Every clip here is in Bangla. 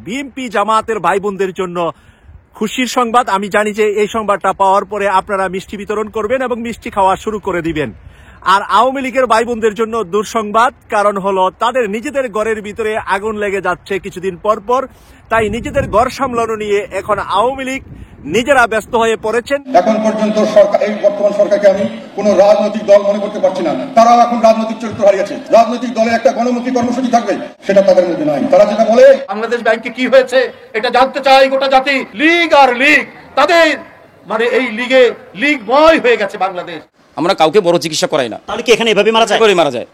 বিএনপি জামায়াতের ভাই বোনদের জন্য খুশির সংবাদ। আমি জানি যে এই সংবাদটা পাওয়ার পরে আপনারা মিষ্টি বিতরণ করবেন এবং মিষ্টি খাওয়া শুরু করে দিবেন। আর আওয়ামী লীগের ভাই বোনদের জন্য দুঃসংবাদ, কারণ হলো তাদের নিজেদের ঘরের ভিতরে আগুন লেগে যাচ্ছে কিছুদিন পর পর। তাই নিজেদের ঘর সামলানো নিয়ে এখন আওয়ামী লীগ নিজেরা ব্যস্ত হয়ে পড়েছেন। এখন পর্যন্ত সরকার, এই বর্তমান সরকারকে আমি কোন রাজনৈতিক দল মনে করতে পারছি না। তারাও এখন রাজনৈতিক চরিত্র হারিয়েছে। রাজনৈতিক দলের একটা গণমুখী কর্মসূচি থাকবে, সেটা তাদের মধ্যে নাই। তারা যেটা বলে বাংলাদেশ ব্যাংকে কি হয়েছে এটা জানতে চাই গোটা জাতি। লীগ আর লীগ, তাদের মানে এই লীগময় হয়ে গেছে বাংলাদেশ। আমরা কাউকে বড় চিকিৎসা করাই না। তাহলে কি এখানে এভাবেই মারা যায়? মারা যায়,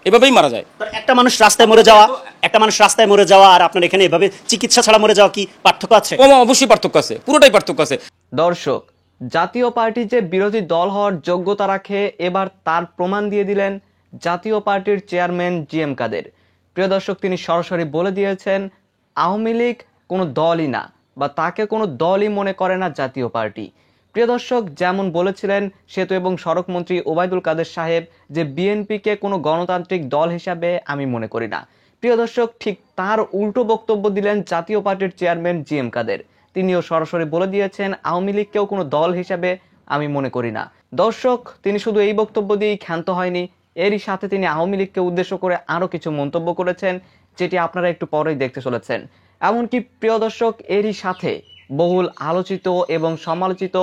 এভাবেই মারা যায়। একটা মানুষ রাস্তায় মরে যাওয়া আর আপনার এখানে এভাবে চিকিৎসা ছাড়া মরে যাওয়া কি পার্থক্য আছে? অবশ্যই পার্থক্য আছে, পুরোটাই পার্থক্য আছে। দর্শক, জাতীয় পার্টি যে বিরোধী দল হওয়ার যোগ্যতা রাখে, এবার তার প্রমাণ দিয়ে দিলেন জাতীয় পার্টির চেয়ারম্যান জিএম কাদের। প্রিয় দর্শক, তিনি সরাসরি বলে দিয়েছেন আওয়ামী লীগ কোনো দলই না, বা তাকে কোনো দলই মনে করে না জাতীয় পার্টি। প্রিয় দর্শক, যেমন বলেছিলেন সেতু এবং সড়ক মন্ত্রী ওবায়দুল কাদের সাহেব যে বিএনপিকে কোনো গণতান্ত্রিক দল হিসাবে আমি মনে করি না, প্রিয় দর্শক ঠিক তার উল্টো বক্তব্য দিলেন জাতীয় পার্টির চেয়ারম্যান জিএম কাদের। তিনিও সরাসরি বলে দিয়েছেন আওয়ামী লীগকেও কোনো দল হিসাবে আমি মনে করি না। দর্শক, তিনি শুধু এই বক্তব্য দিয়েই ক্ষান্ত হয়নি, এরই সাথে তিনি আওয়ামী লীগকে উদ্দেশ্য করে আরো কিছু মন্তব্য করেছেন, যেটি আপনারা একটু পরেই দেখতে চলেছেন। এমনকি প্রিয় দর্শক, এরই সাথে বহুল আলোচিত এবং সমালোচিত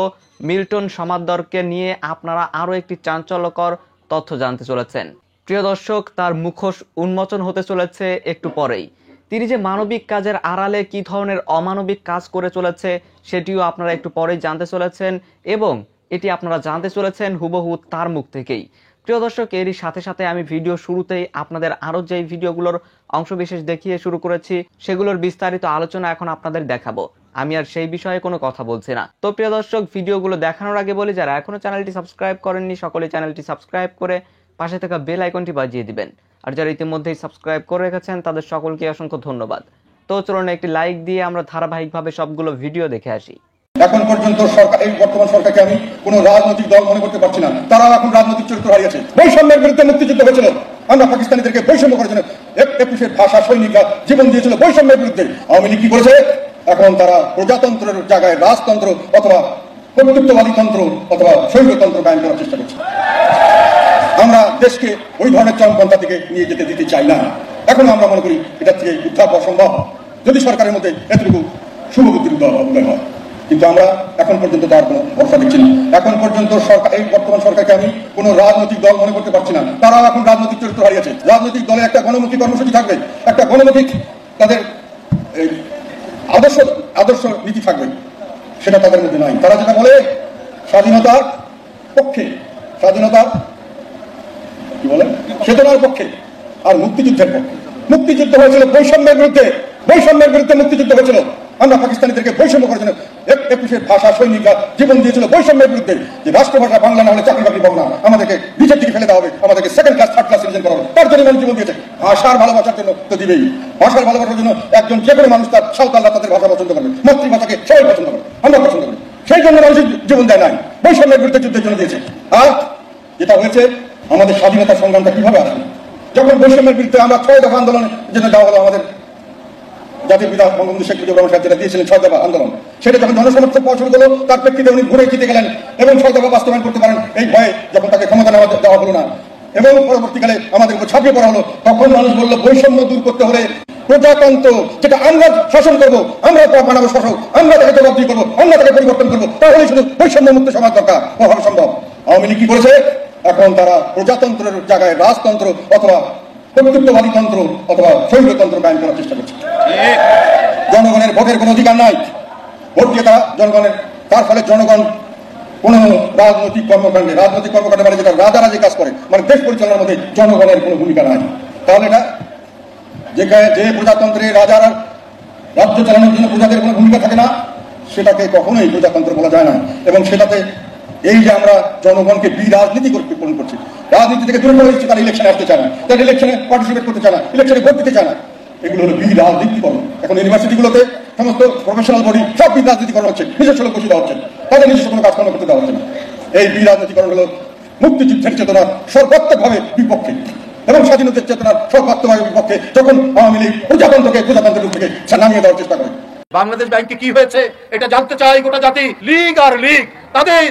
মিল্টন সমাদরকে নিয়ে আপনারা আরো একটি চাঞ্চল্যকর তথ্য জানতে চলেছেন। প্রিয় দর্শক, তার মুখোশ উন্মোচন হতে চলেছে একটু পরেই। তিনি যে মানবিক কাজের আড়ালে কি ধরনের অমানবিক কাজ করে চলেছে সেটিও আপনারা একটু পরেই জানতে চলেছেন, এবং এটি আপনারা জানতে চলেছেন হুবহু তার মুখ থেকেই। প্রিয় দর্শক, এরই সাথে সাথে আমি ভিডিও শুরুতেই আপনাদের আরো যেই ভিডিওগুলোর অংশবিশেষ দেখিয়ে শুরু করেছি সেগুলোর বিস্তারিত আলোচনা এখন আপনাদের দেখাবো। আমি আর সেই বিষয়ে কোনো কথা বলছি না। তো প্রিয় দর্শক, ভিডিওগুলো দেখানোর আগে বলি, যারা এখনো চ্যানেলটি সাবস্ক্রাইব করেননি সকলে চ্যানেলটি সাবস্ক্রাইব করে পাশে থাকা বেল আইকনটি বাজিয়ে দিবেন। আর যারা ইতিমধ্যেই সাবস্ক্রাইব করে রেখেছেন তাদের সকলকে অসংখ্য ধন্যবাদ। তো চলুন একটি লাইক দিয়ে আমরা ধারাবাহিকভাবে সবগুলো ভিডিও দেখে আসি। এখন পর্যন্ত সরকার, এই বর্তমান সরকারকে আমি কোন রাজনৈতিক দল মনে করতে পারছি না। তারাও এখন রাজনৈতিক চরিত্র হারিয়েছে। বৈষম্যের বিরুদ্ধে মুক্তিযুদ্ধ হয়েছিল, আমরা পাকিস্তানিদেরকে বৈষম্য করেছিলাম। 21-এর ভাষা সৈনিকরা জীবন দিয়েছিল বৈষম্যের বিরুদ্ধে। আওয়ামী লীগ কি করেছে? এখন তারা প্রজাতন্ত্রের জায়গায় রাজতন্ত্র অথবা কর্তৃত্ববাদী তন্ত্র অথবা স্বৈরতন্ত্র কায়েম করার চেষ্টা করছে। আমরা দেশকে ওই ধরনের চরমপন্থা থেকে নিয়ে যেতে দিতে চাই না। এখন আমরা মনে করি এটা থেকে উদ্ধার অসম্ভব যদি সরকারের মধ্যে এতটুকু শুভবুদ্ধির উদয় হয়। কিন্তু আমরা এখন পর্যন্ত তার কোনো ভরসা দিচ্ছি না। এখন পর্যন্ত সরকার, এই বর্তমান সরকারকে আমি কোনো রাজনৈতিক দল মনে করতে পারছি না। তারাও এখন রাজনৈতিক চরিত্র হারিয়েছে। রাজনৈতিক দলের একটা গণমুখী কর্মসূচি থাকবে, একটা গণমুখী তাদের আদর্শ নীতি থাকবে, সেটা তাদের মধ্যে নাই। তারা যেটা বলে স্বাধীনতার পক্ষে, স্বাধীনতার কি বলে চেতনার পক্ষে আর মুক্তিযুদ্ধের পক্ষে। মুক্তিযুদ্ধ হয়েছিল বৈষম্যের বিরুদ্ধে, বৈষম্যের বিরুদ্ধে মুক্তিযুদ্ধ হয়েছিল। আমরা পাকিস্তানিদেরকে বৈষম্য করেছিলাম। 21-এর ভাষা সৈনিকরা জীবন দিয়েছিল বৈষম্যের বিরুদ্ধে, যে রাষ্ট্রভাষা বাংলা না হলে চাকরি বাকরি পাবো না, আমাদেরকে নিচের দিকে ফেলে দেওয়া হবে, আমাদেরকে second class third class citizen করা হবে। তার জন্য মানুষ জীবন দিয়েছে। ভাষার ভালোবাসার জন্য তো দিবেই। ভাষার ভালোবাসার জন্য একজন যে কোনো মানুষ তার সাঁওতালরা তাদের ভাষা পছন্দ করবে, মাতৃভাষাকে সবাই পছন্দ করবে, আমরা পছন্দ করি। সেই জন্য মানুষ জীবন দেয় নাই, বৈষম্যের বিরুদ্ধে যুদ্ধের জন্য দিয়েছে। আর যেটা হয়েছে, আমাদের স্বাধীনতা সংগ্রামটা কিভাবে আসবে? যখন বৈষম্যের বিরুদ্ধে আমরা 6 দফা আন্দোলনের জন্য দেওয়া হলো, আমাদের জাতির পিতা বঙ্গবন্ধু শেখ মুজিবুর রহমান সাহেব যেটা দিয়েছিলেন 6 দফা আন্দোলন, সেটা যখন জনসমর্থন পাওয়া শুরু করলো, তার প্রেক্ষিতে উনি ঘুরে জিতে গেলেন এবং 6 দফা বাস্তবায়ন করতে পারেন এই ভয়ে যখন তাকে ক্ষমতা দেওয়া হলো না, এবং পরবর্তীকালে আমাদের উপর ছাপিয়ে পড়া হলো, তখন মানুষ বললো বৈষম্য দূর করতে হলে প্রজাতন্ত্র, যেটা আমরা শাসন করবো, আমরা বানাবো শাসক, আমরা তাকে জবাবদিহি করবো, আমরা তাকে পরিবর্তন করবো, তাহলে শুধু বৈষম্য মুক্ত সমাজ দরকার, ও হবে সম্ভব। আওয়ামী লীগ কি করেছে? এখন তারা প্রজাতন্ত্রের জায়গায় রাজতন্ত্র অথবা কর্তৃত্ববাদী তন্ত্র অথবা স্বৈরতন্ত্র কায়েম করার চেষ্টা করছে। জনগণের ভোটের কোনো অধিকার নাই। ভোট দিয়ে তারা জনগণের, তার ফলে জনগণ কোন রাজনৈতিক কর্মকাণ্ডে মানে যেটা রাজারাজি কাজ করে, মানে দেশ পরিচালনার মধ্যে জনগণের কোনো ভূমিকা নাই। তাহলে এটা যে প্রজাতন্ত্রে রাজারা রাজ্য চালানোর জন্য প্রজাদের কোনো ভূমিকা থাকে না, সেটাকে কখনোই প্রজাতন্ত্র বলা যায় না। এবং সেটাতে এই যে আমরা জনগণকে রাজনীতি করছি, রাজনীতি থেকে দূরে সরে দিচ্ছি, তারা ইলেকশনে আসতে চায় না, তারা ইলেকশনে পার্টিসিপেট করতে চায় না, ইলেকশনে ভোট দিতে চায় না। এগুলো হলো রাজনীতিকরণ। এখন ইউনিভার্সিটিগুলোতে সমস্ত প্রফেশনাল বডি সব রাজনীতিকরণ হচ্ছে, নিজস্ব লোক বসে দেওয়া হচ্ছে, তাদের নিজস্ব কোনো কাজকর্ম করতে দেওয়া হচ্ছে না। এই রাজনীতিকরণ হলো মুক্তিযুদ্ধের চেতনার সর্বাত্মকভাবে বিপক্ষে। এবং স্বাধীনতার চেতনার সব বাস্তবায়নের পক্ষে যখন আওয়ামী লীগ প্রজাতন্ত্রকে প্রজাতন্ত্রের থেকে নামিয়ে দেওয়ার চেষ্টা করে। বাংলাদেশ ব্যাংকে কি হয়েছে এটা জানতে চাই গোটা জাতি। লীগ আর লীগ তাদের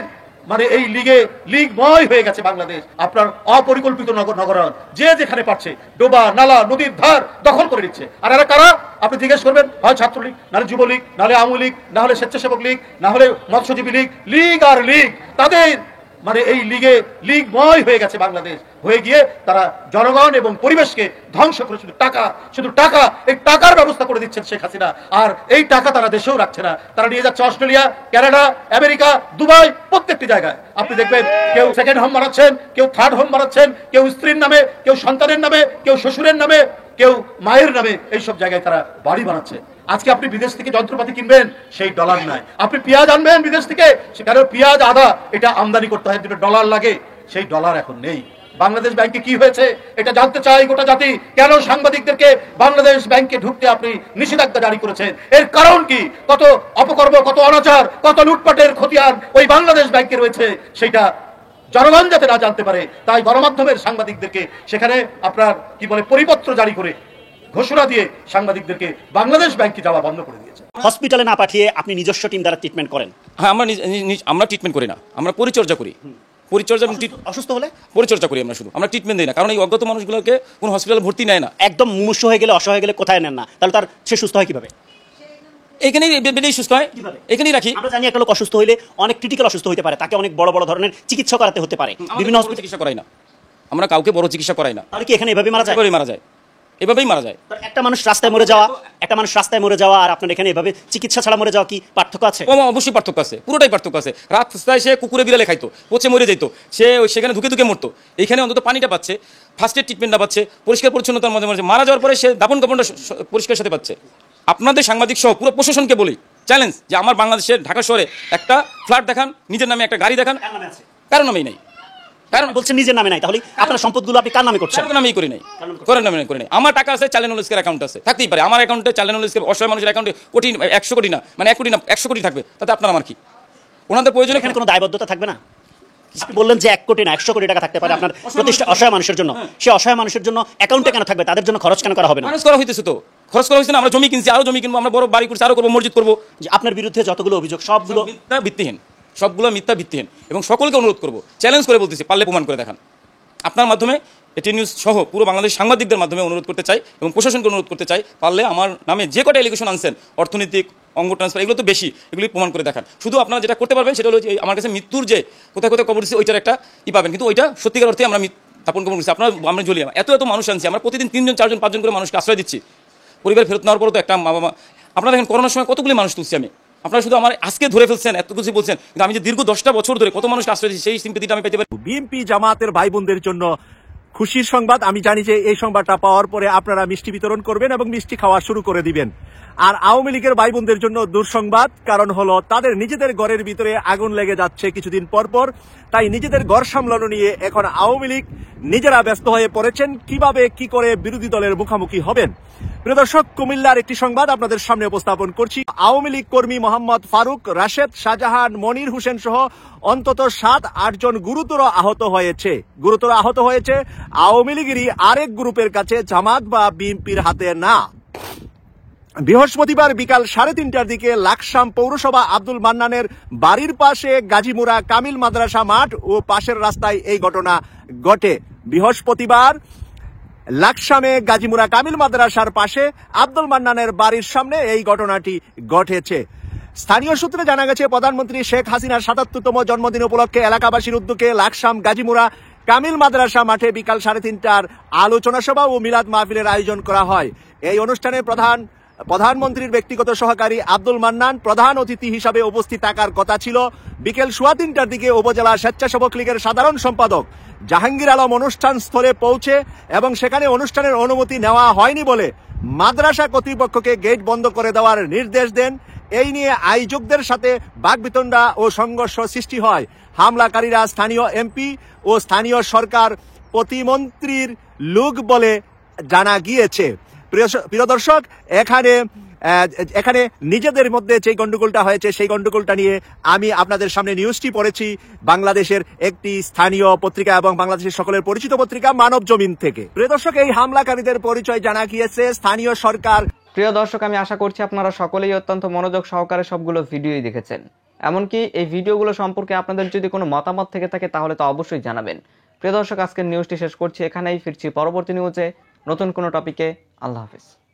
এই লিগে লীগময় হয়ে গেছে বাংলাদেশ। আপনার অপরিকল্পিত নগরায়ণ যে যেখানে পাচ্ছে ডোবা নালা নদীর ধার দখল করে নিচ্ছে। আর এরা কারা আপনি জিজ্ঞেস করবেন, হয় ছাত্রলীগ, নাহলে যুবলীগ, নাহলে আওয়ামী লীগ, নাহলে স্বেচ্ছাসেবক লীগ, নাহলে মৎস্যজীবী লীগ। লীগ আর লীগ তাদের এই লিগে লীগময় হয়ে গেছে বাংলাদেশ। হয়ে গিয়ে তারা জনগণ এবং পরিবেশকে ধ্বংস করে শুধু টাকা এই টাকার ব্যবস্থা করে দিচ্ছেন শেখ হাসিনা। আর এই টাকা তারা দেশেও রাখছে না, তারা নিয়ে যাচ্ছে অস্ট্রেলিয়া, কানাডা, আমেরিকা, দুবাই, প্রত্যেকটি জায়গায়। আপনি দেখবেন কেউ সেকেন্ড হোম বানাচ্ছেন, কেউ থার্ড হোম বানাচ্ছেন, কেউ স্ত্রীর নামে, কেউ সন্তানের নামে, কেউ শ্বশুরের নামে, কেউ মায়ের নামে। এইসব জায়গায় তারা বাড়ি বানাচ্ছে। আজকে আপনি বিদেশ থেকে যন্ত্রপাতি কিনবেন, সেই ডলার নাই। আপনি পেঁয়াজ আনবেন বিদেশ থেকে, সেখানে পেঁয়াজ আদা এটা আমদানি করতে হয়, দুটো ডলার লাগে, সেই ডলার এখন নেই। বাংলাদেশ ব্যাংকে কি হয়েছে এটা জানতে চাই গোটা জাতি। কেন সাংবাদিকদেরকে বাংলাদেশ ব্যাংকে ঢুকতে আপনি নিষেধাজ্ঞা জারি করেছেন? এর কারণ কি? কত অপকর্ম, কত অনাচার, কত লুটপাটের খতিয়ান ওই বাংলাদেশ ব্যাংকে রয়েছে, সেটা জনগণ যাতে না জানতে পারে, তাই গণমাধ্যমের সাংবাদিকদেরকে সেখানে আপনার পরিপত্র জারি করে ঘোষণা দিয়ে সাংবাদিকদেরকে বাংলাদেশ ব্যাংকে যাওয়া বন্ধ করে দিয়েছে। হসপিটালে না পাঠিয়ে আপনি নিজস্ব টিম দ্বারা ট্রিটমেন্ট করেন? হ্যাঁ, আমরা ট্রিটমেন্ট করি না, আমরা পরিচর্যা করি। অসুস্থ হলে পরিচর্যা করি আমরা, শুধু আমরা ট্রিটমেন্ট দিই না। কারণ এই অজ্ঞাত মানুষগুলোকে কোনো হসপিটালে ভর্তি নেয় না। একদম মুমূর্ষু হয়ে গেলে, অসহায় গেলে কোথায় নেন না? তাহলে তার সে সুস্থ হয় কিভাবে? এখানেই বেডেই সুস্থ হয়, এখানেই রাখি। আমরা জানি একটা লোক অসুস্থ হইলে অনেক ক্রিটিক্যাল অসুস্থ হতে পারে, তাকে অনেক বড় বড় ধরনের চিকিৎসা করাতে হতে পারে। বিভিন্ন হসপিটালে চিকিৎসা করাই না আমরা, কাউকে বড় চিকিৎসা করাই না। তাহলে কি এখানে এভাবেই মারা যায়? এভাবেই মারা যায়। একটা মানুষ রাস্তায় মরে যাওয়া আর আপনার এখানে এভাবে চিকিৎসা ছাড়া মরে যাওয়া কি পার্থক্য আছে? অবশ্যই পার্থক্য আছে, পুরোটাই পার্থক্য আছে। রাস্তায় সে কুকুরে বিড়ালে খাইতো, পচে মরে যেত, সে সেখানে ধুকে মরতো। এখানে অন্তত পানিটা পাচ্ছে, ফার্স্ট এড ট্রিটমেন্টটা পাচ্ছে, পরিষ্কার পরিচ্ছন্নতার মধ্যে মারা যাওয়ার পরে সে দাপন কাপনটা পরিষ্কার সাথে পাচ্ছে। আপনাদের সাংবাদিক সহ পুরো প্রশাসনকে বলি, চ্যালেঞ্জ, যে আমার বাংলাদেশের ঢাকা শহরে একটা ফ্ল্যাট দেখান, নিজের নামে একটা গাড়ি দেখান। কারো নামেই নাই। কারণ বলছেন নিজের নামে নাই, তাহলে আপনার সম্পদগুলো আপনি কার নামে করছেন? নামেই করি নাই, করি নাই। আমার টাকা আছে, চালেনুলেসকের অ্যাকাউন্ট আছে, থাকতেই পারে আমার অ্যাকাউন্টে, চালেনুলেসকের অসহায় মানুষের অ্যাকাউন্টে 100 কোটি না, 1 কোটি না, 100 কোটি থাকবে, তাতে আপনার আমার কি? ওনাদের প্রয়োজনে এখানে কোনো দায়বদ্ধতা থাকবে না? আপনি বললেন যে 1 কোটি না 100 কোটি টাকা থাকতে পারে আপনার প্রতিষ্ঠান অসহায় মানুষের জন্য। সে অসহায় মানুষের জন্য অ্যাকাউন্টে কেন থাকবে? তাদের জন্য খরচ কেন করা হবে না? খরচ করা হইতেছে তো, খরচ করা হয়েছে না। আমরা জমি কিনছি, আরো জমি কিনবো, আমরা বড় বাড়ি করছি, আরো করবো, মসজিদ করবো। যে আপনার বিরুদ্ধে যতগুলো অভিযোগ সবগুলো ভিত্তিহীন, সবগুলো মিথ্যা ভিত্তিহীন। এবং সকলকে অনুরোধ করবো, চ্যালেঞ্জ করে বলতেছি, পারলে প্রমাণ করে দেখান। আপনার মাধ্যমে এটি নিউজ সহ পুরো বাংলাদেশ সাংবাদিকদের মাধ্যমে অনুরোধ করতে চাই এবং প্রশাসনকে অনুরোধ করতে চাই, পারলে আমার নামে যে কটা এলিগেশন আনছেন, অর্থনৈতিক, অঙ্গ ট্রান্সফার, এগুলো তো বেশি, এগুলি প্রমাণ করে দেখান। শুধু আপনারা যেটা করতে পারবেন সেটা হলো যে আমার কাছে মৃত্যুর যে কোথায় কোথায় কবর দিচ্ছে ওইটার একটা পাবেন, কিন্তু ওইটা সত্যিকার অর্থে আমরা স্থাপন কবর দিচ্ছি। আমরা জ্বলি, এত মানুষ আনছি, আমরা প্রতিদিন 3 জন 4 জন 5 জন করে মানুষকে আশ্রয় দিচ্ছি। পরিবার ফেরত নেওয়ার পরও তো একটা মা বাবা, আপনারা দেখেন করোনার সময় কতগুলি মানুষ তুলছি আমি। আপনারা শুধু আমার আজকে ধরে ফেলছেন, এত কিছু বলছেন, কিন্তু আমি যে দীর্ঘ 10টা বছর ধরে কত মানুষকে আশ্রয় দিচ্ছি, সেই সিম্পেথিটা আমি পেতে পারি। বিএনপি জামাতের ভাই বোনদের জন্য খুশির সংবাদ। আমি জানি যে এই সংবাদটা পাওয়ার পরে আপনারা মিষ্টি বিতরণ করবেন এবং মিষ্টি খাওয়া শুরু করে দিবেন। আর আওয়ামী লীগের ভাই বোনদের জন্য দুঃসংবাদ, কারণ হলো তাদের নিজেদের ঘরের ভিতরে আগুন লেগে যাচ্ছে কিছুদিন পর। তাই নিজেদের ঘর সামলানো নিয়ে এখন আওয়ামী লীগ নিজেরা ব্যস্ত হয়ে পড়েছেন কিভাবে কি করে বিরোধী দলের মুখোমুখি হবেন। প্রিয় দর্শক, কুমিল্লার একটি সংবাদ আপনাদের সামনে উপস্থাপন করছি। আওয়ামী লীগ কর্মী মোহাম্মদ ফারুক, রাশেদ, শাহজাহান, মনির হোসেন সহ অন্তত 7-8 জন গুরুতর আহত হয়েছে আওয়ামী লীগেরই আরেক গ্রুপের কাছে, জামাত বা বিএনপির হাতে না। বৃহস্পতিবার বিকাল 3:30টার দিকে লাকসাম পৌরসভা আব্দুল মান্নানের বাড়ির পাশে গাজীমুরা কামিল মাদ্রাসা মাঠ ও পাশের রাস্তায় এই ঘটনা ঘটে। বৃহস্পতিবার লাকসামে গাজীমুরা কামিল মাদ্রাসার পাশে আব্দুল মান্নানের বাড়ির সামনে এই ঘটনাটি ঘটেছে। স্থানীয় সূত্রে জানা গেছে, প্রধানমন্ত্রী শেখ হাসিনার ৭৭তম জন্মদিন উপলক্ষে এলাকাবাসীর উদ্যোগে লাকসাম গাজীমুরা কামিল মাদ্রাসা মাঠে বিকাল 3:30টার আলোচনা সভা ও মিলাদ মাহফিলের আয়োজন করা হয়। এই অনুষ্ঠানে প্রধানমন্ত্রীর ব্যক্তিগত সহকারী আব্দুল মান্নান প্রধান অতিথি হিসাবে উপস্থিত থাকার কথা ছিল। বিকেল 3:15টার দিকে উপজেলা স্বেচ্ছাসেবক লীগের সাধারণ সম্পাদক জাহাঙ্গীর আলম অনুষ্ঠান স্থলে পৌঁছে এবং সেখানে অনুষ্ঠানের অনুমতি নেওয়া হয়নি বলে মাদ্রাসা কর্তৃপক্ষকে গেট বন্ধ করে দেওয়ার নির্দেশ দেন। এই নিয়ে আয়োজকদের সাথে বাকবিতণ্ডা ও সংঘর্ষ সৃষ্টি হয়। হামলাকারীরা স্থানীয় এমপি ও স্থানীয় সরকার প্রতিমন্ত্রীর লোক বলে জানা গিয়েছে। প্রিয় দর্শক, এখানে এখানে নিজেদের মধ্যে যে গন্ডগোলটা হয়েছে সেই গন্ডগোলটা নিয়ে আমি আপনাদের সামনে নিউজটি পড়েছি বাংলাদেশের একটি স্থানীয় পত্রিকা এবং বাংলাদেশের সকলের পরিচিত পত্রিকা মানব জমিন থেকে। প্রিয় দর্শক, এই হামলাকারীদের পরিচয় জানা গিয়েছে স্থানীয় সরকার। প্রিয় দর্শক, আমি আশা করছি আপনারা সকলেই অত্যন্ত মনোযোগ সহকারে সবগুলো ভিডিওই দেখেছেন। এমনকি এই ভিডিওগুলো সম্পর্কে আপনাদের যদি কোনো মতামত থেকে থাকে তাহলে তো অবশ্যই জানাবেন। প্রিয় দর্শক, আজকের নিউজটি শেষ করছি এখানেই, ফিরছি পরবর্তী নিউজে নতুন কোনো টপিকে। আল্লাহ হাফিজ।